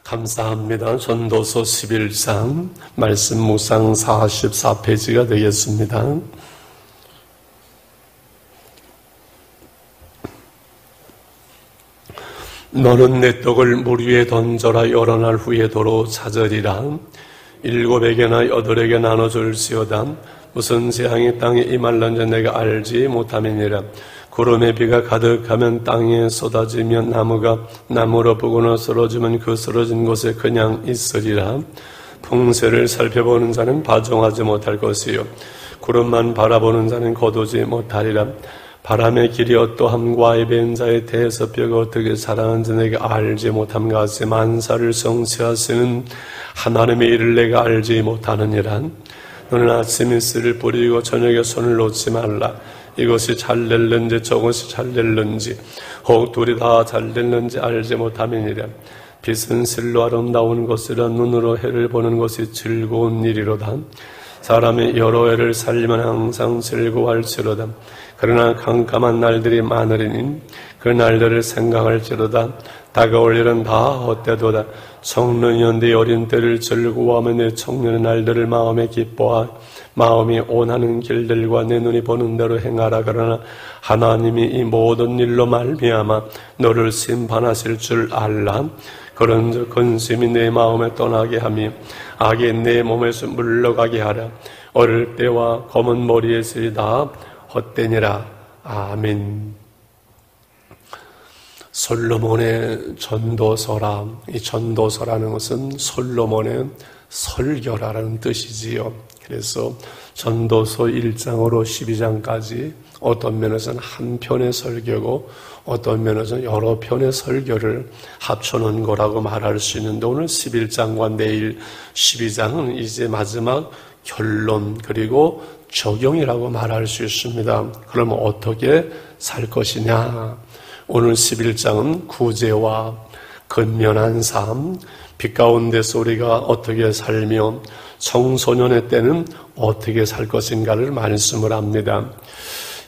감사합니다. 전도서 11장 말씀 묵상 44페이지가 되겠습니다. 너는 내 떡을 물 위에 던져라. 여러 날 후에 도로 찾으리라. 7에게나 8에게 나눠줄지어다. 무슨 재앙이 땅에 임할런지 내가 알지 못함이니라. 구름에 비가 가득하면 땅에 쏟아지면 나무가 나무로 부거나 쓰러지면 그 쓰러진 곳에 그냥 있으리라. 풍세를 살펴보는 자는 바종하지 못할 것이요 구름만 바라보는 자는 거두지 못하리라. 바람의 길이 어떠함과 입엔 자의 대서뼈가 어떻게 자라는지 내가 알지 못함 같이 만사를 성취하시는 하나님의 일을 내가 알지 못하느니라. 너는 아침에 씨를 뿌리고 저녁에 손을 놓지 말라. 이것이 잘 될는지 저것이 잘 될는지 혹 둘이 다 잘 될는지 알지 못함이니라. 빛은 실로 아름다운 것이라. 눈으로 해를 보는 것이 즐거운 일이로다. 사람이 여러 해를 살면 항상 즐거워할지로다. 그러나 캄캄한 날들이 많으리니 그 날들을 생각할지로다. 다가올 일은 다 헛되도다. 청년연대 어린 때를 즐거워하며 내 청년의 날들을 마음에 기뻐하 마음이 원하는 길들과 내 눈이 보는 대로 행하라. 그러나 하나님이 이 모든 일로 말미암아 너를 심판하실 줄 알라. 그런즉 근심이 내 마음에 떠나게 하며 악이 내 몸에서 물러가게 하라. 어릴 때와 검은 머리에서 다 헛되니라. 아멘. 솔로몬의 전도서라. 이 전도서라는 것은 솔로몬의 설교라는 뜻이지요. 그래서 전도서 1장으로 12장까지 어떤 면에서는 한 편의 설교고 어떤 면에서는 여러 편의 설교를 합쳐놓은 거라고 말할 수 있는데, 오늘 11장과 내일 12장은 이제 마지막 결론 그리고 적용이라고 말할 수 있습니다. 그러면 어떻게 살 것이냐? 오늘 11장은 구제와 근면한 삶, 빛 가운데서 우리가 어떻게 살며 청소년의 때는 어떻게 살 것인가를 말씀을 합니다.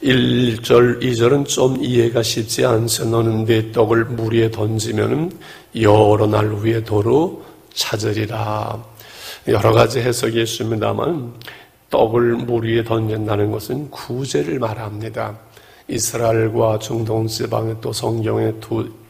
1절, 2절은 좀 이해가 쉽지 않죠. 너는 내 떡을 물 위에 던지면 여러 날 후에 도로 찾으리라. 여러 가지 해석이 있습니다만 떡을 물 위에 던진다는 것은 구제를 말합니다. 이스라엘과 중동 지방의 또 성경의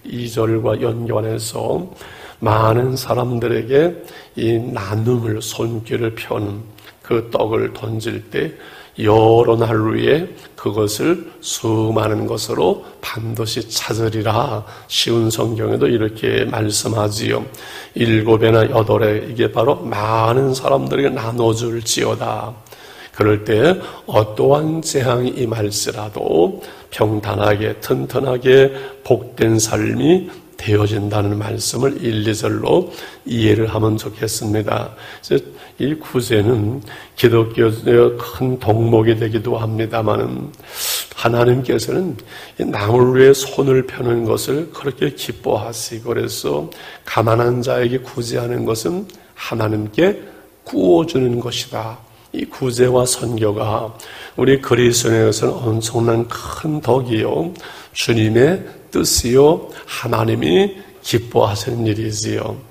2절과 연관해서 많은 사람들에게 이 나눔을, 손길을 펴는 그 떡을 던질 때 여러 날 후에 그것을 수많은 것으로 반드시 찾으리라. 쉬운 성경에도 이렇게 말씀하지요. 7에나 8에 이게 바로 많은 사람들에게 나눠줄지어다. 그럴 때 어떠한 재앙이 임할지라도 평탄하게 튼튼하게 복된 삶이 되어진다는 말씀을 1, 2절로 이해를 하면 좋겠습니다. 이 구제는 기독교의 큰 덕목이 되기도 합니다만 하나님께서는 남을 위해 손을 펴는 것을 그렇게 기뻐하시고, 그래서 가난한 자에게 구제하는 것은 하나님께 구워주는 것이다. 이 구제와 선교가 우리 그리스도인에게서는 엄청난 큰 덕이요, 주님의 뜻이요, 하나님이 기뻐하시는 일이지요.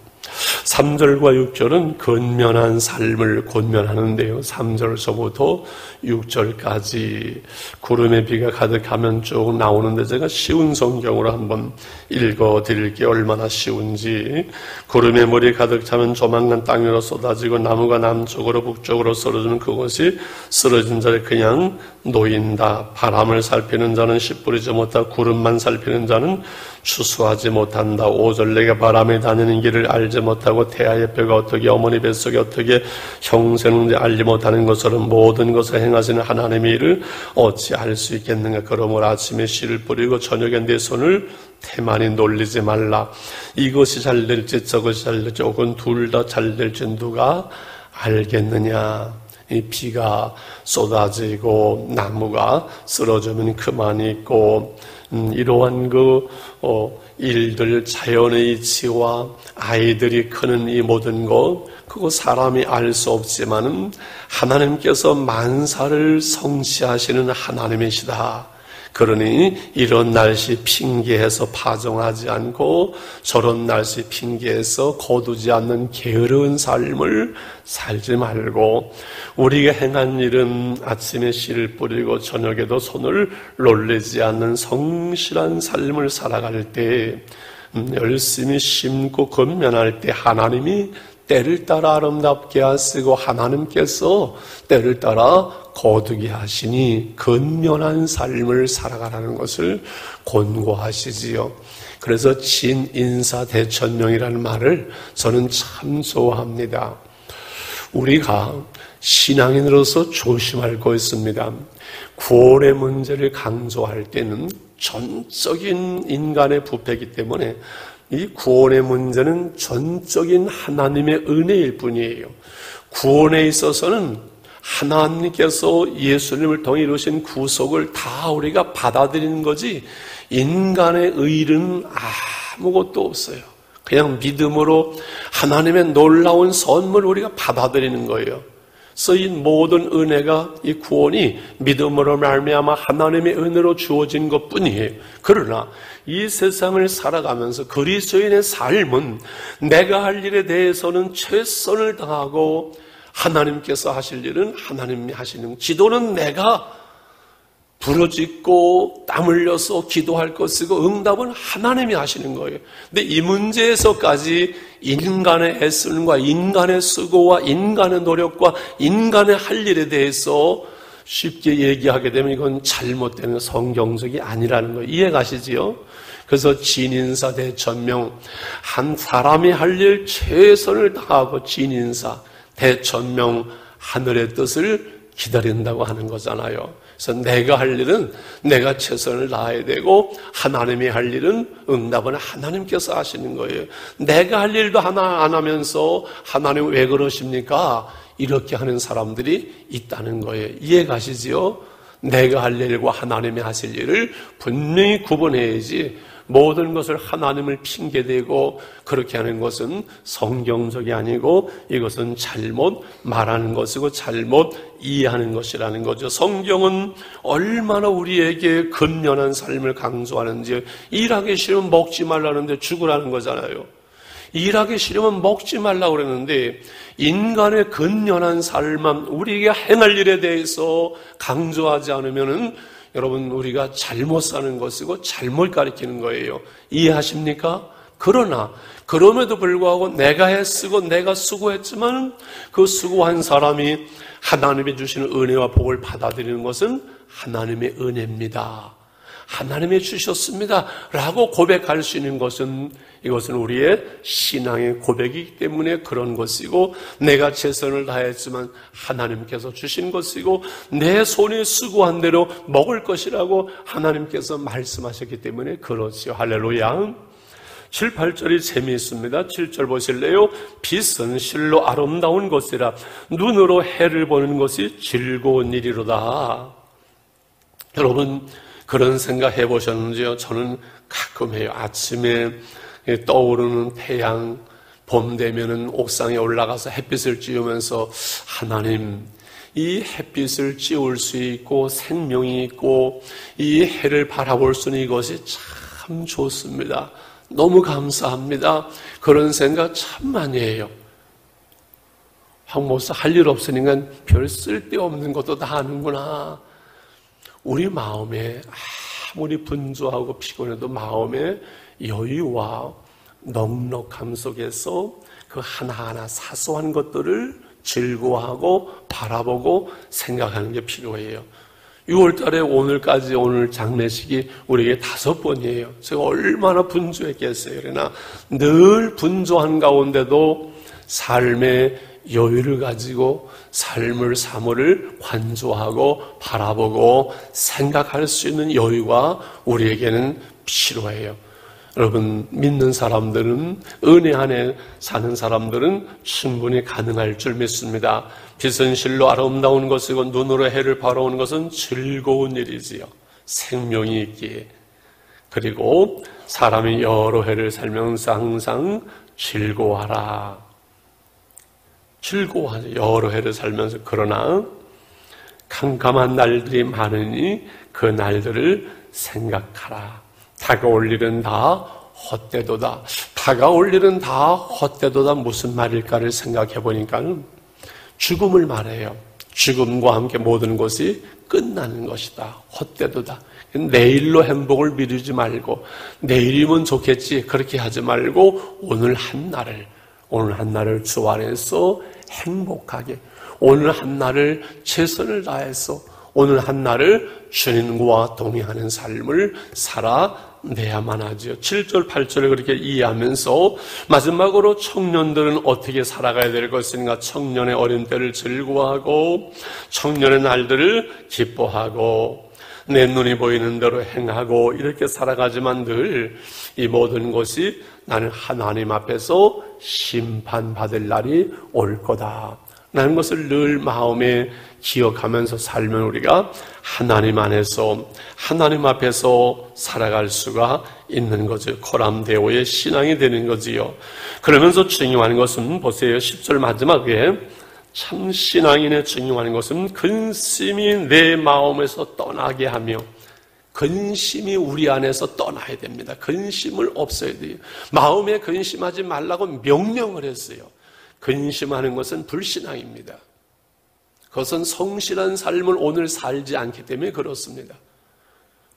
3절과 6절은 근면한 삶을 권면하는데요. 3절서부터 6절까지 구름에 비가 가득하면 쭉 나오는데, 제가 쉬운 성경으로 한번 읽어드릴게요. 얼마나 쉬운지. 구름에 물이 가득 차면 조만간 땅 위로 쏟아지고 나무가 남쪽으로 북쪽으로 쓰러지면 그것이 쓰러진 자를 그냥 놓인다. 바람을 살피는 자는 씨 뿌리지 못하고 구름만 살피는 자는 추수하지 못한다. 5절 내가 바람에 다니는 길을 알지 못하고 태아의 뼈가 어떻게 어머니 뱃속에 어떻게 형세는지 알지 못하는 것처럼 모든 것을 행하시는 하나님의 일을 어찌 알 수 있겠는가. 그러므로 아침에 씨를 뿌리고 저녁에 내 손을 태만히 놀리지 말라. 이것이 잘 될지 저것이 잘 될지 혹은 둘 다 잘 될지 누가 알겠느냐. 이 비가 쏟아지고 나무가 쓰러지면 그만이 있고, 이러한 일들, 자연의 이치와 아이들이 크는 이 모든 것, 그거 사람이 알 수 없지만은 하나님께서 만사를 성취하시는 하나님이시다. 그러니 이런 날씨 핑계해서 파종하지 않고 저런 날씨 핑계해서 거두지 않는 게으른 삶을 살지 말고, 우리가 행한 일은 아침에 씨를 뿌리고 저녁에도 손을 놀리지 않는 성실한 삶을 살아갈 때, 열심히 심고 건면할 때 하나님이 때를 따라 아름답게 하시고 하나님께서 때를 따라 거두게 하시니 건면한 삶을 살아가라는 것을 권고하시지요. 그래서 진인사대천명이라는 말을 저는 참 좋아합니다. 우리가 신앙인으로서 조심할 거 있습니다. 구원의 문제를 강조할 때는 전적인 인간의 부패이기 때문에 이 구원의 문제는 전적인 하나님의 은혜일 뿐이에요. 구원에 있어서는 하나님께서 예수님을 통해 이루신 구속을 다 우리가 받아들이는 거지, 인간의 의는 아무것도 없어요. 그냥 믿음으로 하나님의 놀라운 선물을 우리가 받아들이는 거예요. 그래서 이 모든 은혜가, 이 구원이 믿음으로 말미암아 하나님의 은혜로 주어진 것뿐이에요. 그러나 이 세상을 살아가면서 그리스도인의 삶은 내가 할 일에 대해서는 최선을 다하고, 하나님께서 하실 일은 하나님이 하시는, 기도는 내가 부르짖고 땀 흘려서 기도할 것이고 응답은 하나님이 하시는 거예요. 근데 이 문제에서까지 인간의 애씀과 인간의 수고와 인간의 노력과 인간의 할 일에 대해서 쉽게 얘기하게 되면 이건 잘못된 성경적이 아니라는 거 이해가시지요? 그래서 진인사 대천명, 한 사람이 할 일 최선을 다하고 진인사 대천명, 하늘의 뜻을 기다린다고 하는 거잖아요. 그래서 내가 할 일은 내가 최선을 다해야 되고, 하나님이 할 일은 응답은 하나님께서 하시는 거예요. 내가 할 일도 하나 안 하면서 하나님 왜 그러십니까? 이렇게 하는 사람들이 있다는 거예요. 이해가시지요? 내가 할 일과 하나님이 하실 일을 분명히 구분해야지, 모든 것을 하나님을 핑계대고 그렇게 하는 것은 성경적이 아니고 이것은 잘못 말하는 것이고 잘못 이해하는 것이라는 거죠. 성경은 얼마나 우리에게 근면한 삶을 강조하는지, 일하기 싫으면 먹지 말라는데 죽으라는 거잖아요. 일하기 싫으면 먹지 말라고 그랬는데, 인간의 근면한 삶만 우리가 행할 일에 대해서 강조하지 않으면은 여러분, 우리가 잘못 사는 것이고 잘못 가르치는 거예요. 이해하십니까? 그러나 그럼에도 불구하고 내가 애쓰고 내가 수고했지만 그 수고한 사람이 하나님이 주시는 은혜와 복을 받아들이는 것은 하나님의 은혜입니다. 하나님이 주셨습니다 라고 고백할 수 있는 것은, 이것은 우리의 신앙의 고백이기 때문에 그런 것이고, 내가 최선을 다했지만 하나님께서 주신 것이고, 내 손이 수고한 대로 먹을 것이라고 하나님께서 말씀하셨기 때문에 그렇지요. 할렐루야. 7, 8절이 재미있습니다. 7절 보실래요? 빛은 실로 아름다운 것이라 눈으로 해를 보는 것이 즐거운 일이로다. 여러분, 그런 생각 해보셨는지요? 저는 가끔 해요. 아침에 떠오르는 태양, 봄 되면은 옥상에 올라가서 햇빛을 쬐우면서, 하나님, 이 햇빛을 쬐울 수 있고 생명이 있고 이 해를 바라볼 수 있는 이것이 참 좋습니다. 너무 감사합니다. 그런 생각 참 많이 해요. 황 목사 할 일 없으니까 별 쓸데없는 것도 다 하는구나. 우리 마음에 아무리 분주하고 피곤해도 마음에 여유와 넉넉함 속에서 그 하나하나 사소한 것들을 즐거워하고 바라보고 생각하는 게 필요해요. 6월달에 오늘까지 오늘 장례식이 우리에게 5번이에요. 제가 얼마나 분주했겠어요. 그러나 늘 분주한 가운데도 삶의 여유를 가지고 삶을 사물을 관조하고 바라보고 생각할 수 있는 여유가 우리에게는 필요해요. 여러분, 믿는 사람들은, 은혜 안에 사는 사람들은 충분히 가능할 줄 믿습니다. 빛은 실로 아름다운 것이고 눈으로 해를 바라보는 것은 즐거운 일이지요. 생명이 있기에. 그리고 사람이 여러 해를 살면서 항상 즐거워하라. 즐거워하죠. 여러 해를 살면서. 그러나 캄캄한 날들이 많으니 그 날들을 생각하라. 다가올 일은 다 헛되도다. 다가올 일은 다 헛되도다. 무슨 말일까를 생각해 보니까 죽음을 말해요. 죽음과 함께 모든 것이 끝나는 것이다. 헛되도다. 내일로 행복을 미루지 말고 내일이면 좋겠지 그렇게 하지 말고 오늘 한날을 주 안에서 행복하게, 오늘 한날을 최선을 다해서 오늘 한날을 주님과 동행하는 삶을 살아내야만 하죠. 7절 8절을 그렇게 이해하면서 마지막으로 청년들은 어떻게 살아가야 될 것인가. 청년의 어린 때를 즐거워하고 청년의 날들을 기뻐하고 내 눈이 보이는 대로 행하고 이렇게 살아가지만 늘 이 모든 것이 나는 하나님 앞에서 심판받을 날이 올 거다 라는 것을 늘 마음에 기억하면서 살면 우리가 하나님 안에서 하나님 앞에서 살아갈 수가 있는 거죠. 코람데오의 신앙이 되는 거지요. 그러면서 중요한 것은 보세요. 10절 마지막에 참 신앙인의 중요한 것은 근심이 내 마음에서 떠나게 하며, 근심이 우리 안에서 떠나야 됩니다. 근심을 없애야 돼요. 마음에 근심하지 말라고 명령을 했어요. 근심하는 것은 불신앙입니다. 그것은 성실한 삶을 오늘 살지 않기 때문에 그렇습니다.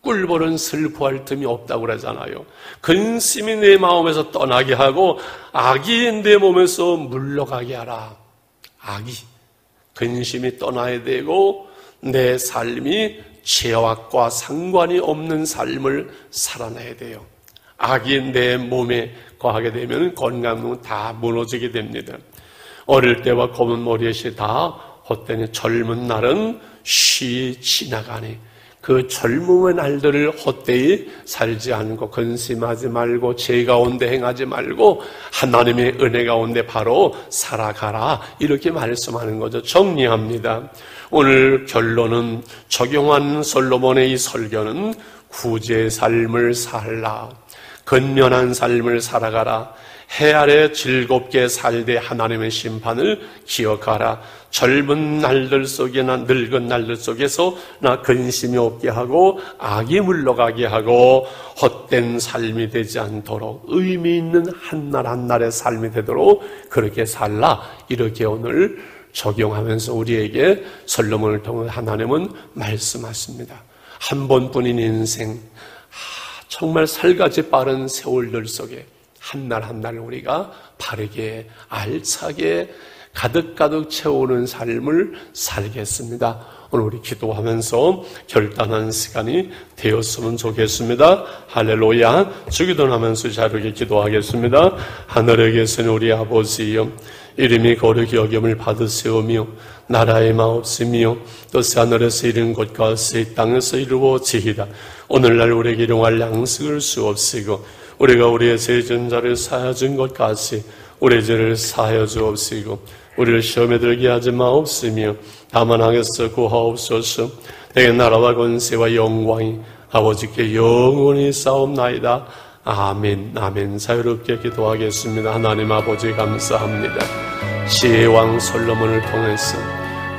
꿀벌은 슬퍼할 틈이 없다고 그러잖아요. 근심이 내 마음에서 떠나게 하고 악이 내 몸에서 물러가게 하라. 악이, 근심이 떠나야 되고 내 삶이 죄악과 상관이 없는 삶을 살아내야 돼요. 악이 내 몸에 거하게 되면 건강은 다 무너지게 됩니다. 어릴 때와 검은 머리릇이 다 헛되니 젊은 날은 쉬 지나가니, 그 젊음의 날들을 헛되이 살지 않고 근심하지 말고 죄 가운데 행하지 말고 하나님의 은혜 가운데 바로 살아가라, 이렇게 말씀하는 거죠. 정리합니다. 오늘 결론은 적용한 솔로몬의 이 설교는 구제의 삶을 살라, 근면한 삶을 살아가라, 해 아래 즐겁게 살되 하나님의 심판을 기억하라. 젊은 날들 속에나 늙은 날들 속에서 나 근심이 없게 하고 악이 물러가게 하고 헛된 삶이 되지 않도록 의미 있는 한날 한날의 삶이 되도록 그렇게 살라. 이렇게 오늘 적용하면서 우리에게 솔로몬을 통해 하나님은 말씀하십니다. 한 번뿐인 인생, 정말 살같이 빠른 세월들 속에 한날 한날 우리가 바르게 알차게 가득가득 채우는 삶을 살겠습니다. 오늘 우리 기도하면서 결단한 시간이 되었으면 좋겠습니다. 할렐루야. 주기도하면서 자르게 기도하겠습니다. 하늘에 계신 우리 아버지여, 이름이 거룩히 여김을 받으시오며 나라의 마옵시며 뜻이 하늘에서 이룬 것 같이 땅에서 이루어지이다. 오늘날 우리에게 일용할 양식을 주옵시고 우리가 우리의 죄전자를 사하준 것 같이 우리의 죄를 사하여 주옵시고 우리를 시험에 들게 하지 마옵시며 다만 악에서 구하옵소서. 내게 나라와 권세와 영광이 아버지께 영원히 싸움나이다. 아멘. 아멘. 자유롭게 기도하겠습니다. 하나님 아버지 감사합니다. 지혜의 왕 솔로몬을 통해서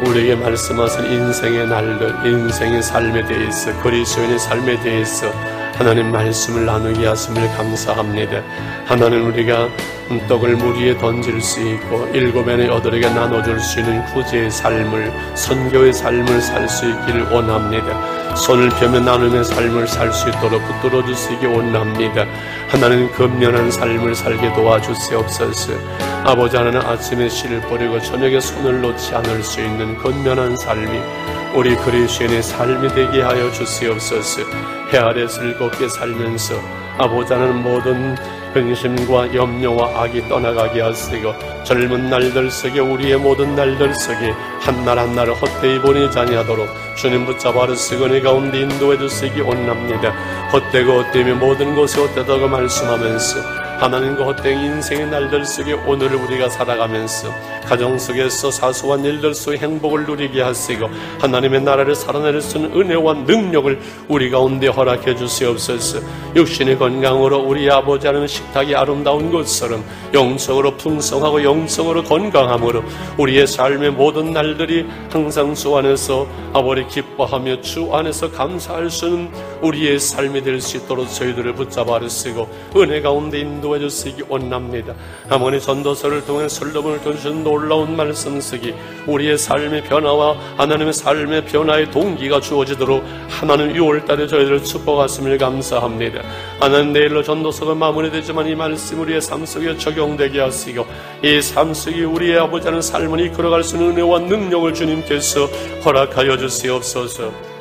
우리에게 말씀하신 인생의 날들, 인생의 삶에 대해서, 그리스도인의 삶에 대해서 하나님 말씀을 나누게 하심을 감사합니다. 하나님, 우리가 떡을 물 위에 던질 수 있고 7배의 여덟에게 나눠줄 수 있는 구제의 삶을, 선교의 삶을 살 수 있기를 원합니다. 손을 펴며 나눔의 삶을 살 수 있도록 붙들어 주시기 원합니다. 하나님, 근면한 삶을 살게 도와주시옵소서. 아버지 하나님, 아침에 씨를 뿌리고 저녁에 손을 놓지 않을 수 있는 근면한 삶이 우리 그리스도인의 삶이 되게 하여 주시옵소서. 해 아래 즐겁게 살면서 아버지 하나님, 모든 근심과 염려와 악이 떠나가게 하시고 젊은 날들 속에, 우리의 모든 날들 속에 한날 한날을 헛되이 보내지 아니하도록 주님 붙잡아 주시고 내 가운데 인도해 주시기 원합니다. 헛되고 헛되며 모든 것이 헛되다고 말씀하면서 하나님과 헛된 인생의 날들 속에 오늘을 우리가 살아가면서 가정 속에서 사소한 일들 속에 행복을 누리게 하시고 하나님의 나라를 살아낼 수 있는 은혜와 능력을 우리 가운데 허락해 주시옵소서. 육신의 건강으로 우리 아버지 하나님 식탁이 아름다운 것처럼 영적으로 풍성하고 영적으로 건강함으로 우리의 삶의 모든 날들이 항상 주 안에서 아버지 기뻐하며 주 안에서 감사할 수 있는 우리의 삶이 될 수 있도록 저희들을 붙잡아 주시고 은혜 가운데 인도해 주시기 원합니다. 아모니 전도서를 통해 솔로몬을 통해 놀라운 말씀 쓰기 우리의 삶의 변화와 하나님의 삶의 변화의 동기가 주어지도록 하나님 6월달에 저희들을 축복하심을 감사합니다. 하나님 내일로 전도서가 마무리되지만 이 말씀 우리의 삶 속에 적용되게 하시고 이 삶 속에 우리의 아버지 하나님 삶을 이끌어갈 수 있는 은혜와 능력을 주님께서 허락하여 주시옵소서.